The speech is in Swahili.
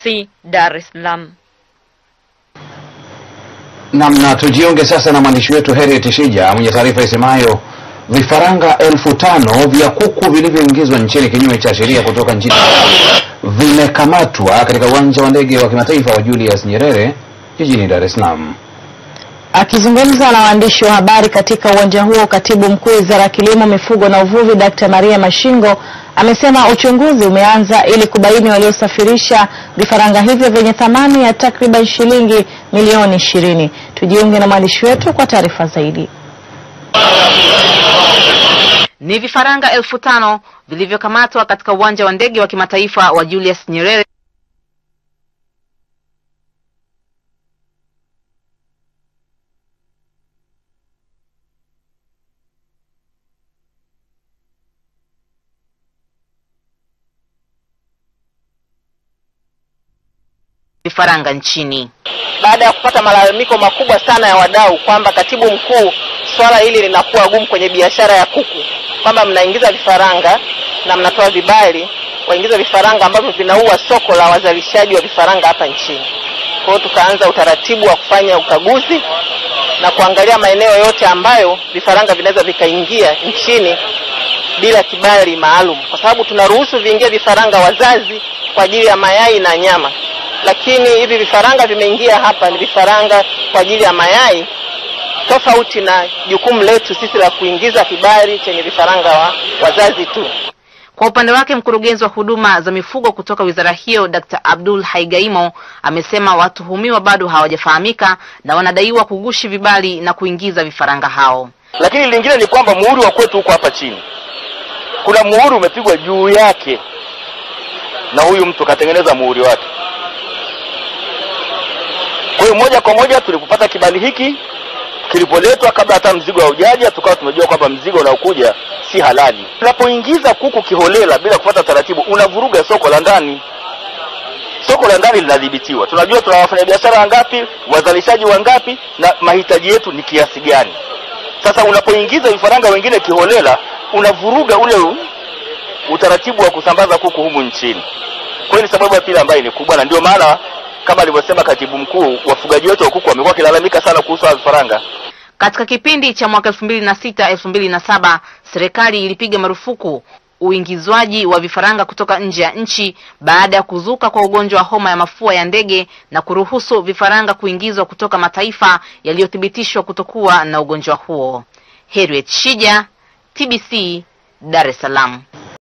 TBC Dar es Salaam. Na tujiunge sasa na mwandishi wetu Harriet Shija mwenye taarifa isemayo vifaranga 5,000 vya kuku vilivyoingizwa nchini kinyume cha sheria kutoka nchini vimekamatwa katika uwanja wa ndege wa kimataifa wa Julius Nyerere jijini Dar es Salaam. Akizungumza na waandishi wa habari katika uwanja huo, Katibu Mkuu Wizara ya Kilimo, Mifugo na Uvuvi Dr. Maria Mashingo amesema uchunguzi umeanza ili kubaini waliosafirisha vifaranga hivyo vyenye thamani ya takriban shilingi milioni 20. Tujiunge na mwandishi wetu kwa taarifa zaidi. Ni vifaranga 5,000 vilivyokamatwa katika uwanja wa ndege wa kimataifa wa Julius Nyerere. Vifaranga nchini. Baada ya kupata malalamiko makubwa sana ya wadau kwamba katibu mkuu, swala hili linakuwa gumu kwenye biashara ya kuku, kwamba mnaingiza vifaranga na mnatoa vibali waingiza vifaranga ambavyo vinaua soko la wazalishaji wa vifaranga hapa nchini. Kwa hiyo tukaanza utaratibu wa kufanya ukaguzi na kuangalia maeneo yote ambayo vifaranga vinaweza vikaingia nchini bila kibali maalum, kwa sababu tunaruhusu viingie vifaranga wazazi kwa ajili ya mayai na nyama. Lakini hivi vifaranga vimeingia hapa ni vifaranga kwa ajili ya mayai, tofauti na jukumu letu sisi la kuingiza kibali chenye vifaranga wa wazazi tu. Kwa upande wake, mkurugenzi wa huduma za mifugo kutoka wizara hiyo Dr. Abdul Haigaimo amesema watuhumiwa bado hawajafahamika na wanadaiwa kugushi vibali na kuingiza vifaranga hao. Lakini lingine ni kwamba muhuri wa kwetu huko hapa chini, kuna muhuri umepigwa juu yake na huyu mtu katengeneza muhuri wake. Kwa hiyo moja kwa moja tulipopata kibali hiki kilipoletwa, kabla hata mzigo haujaja, tukawa tumejua kwamba mzigo unaokuja si halali. Tunapoingiza kuku kiholela bila kufuata taratibu, unavuruga soko la ndani. Soko la ndani linadhibitiwa. Tunajua tuna wafanyabiashara wangapi, wazalishaji wangapi na mahitaji yetu ni kiasi gani. Sasa unapoingiza vifaranga wengine kiholela, unavuruga ule utaratibu wa kusambaza kuku humu nchini. Kwa hiyo ni sababu ya pili ambayo ni kubwa, na ndio maana kama alivyosema katibu mkuu, wafugaji wetu wa kuku wamekuwa kilalamika sana kuhusu vifaranga. Katika kipindi cha mwaka 2006-2007, serikali ilipiga marufuku uingizwaji wa vifaranga kutoka nje ya nchi baada ya kuzuka kwa ugonjwa wa homa ya mafua ya ndege na kuruhusu vifaranga kuingizwa kutoka mataifa yaliyothibitishwa kutokuwa na ugonjwa huo. Harriet Shija, TBC, Dar es Salaam.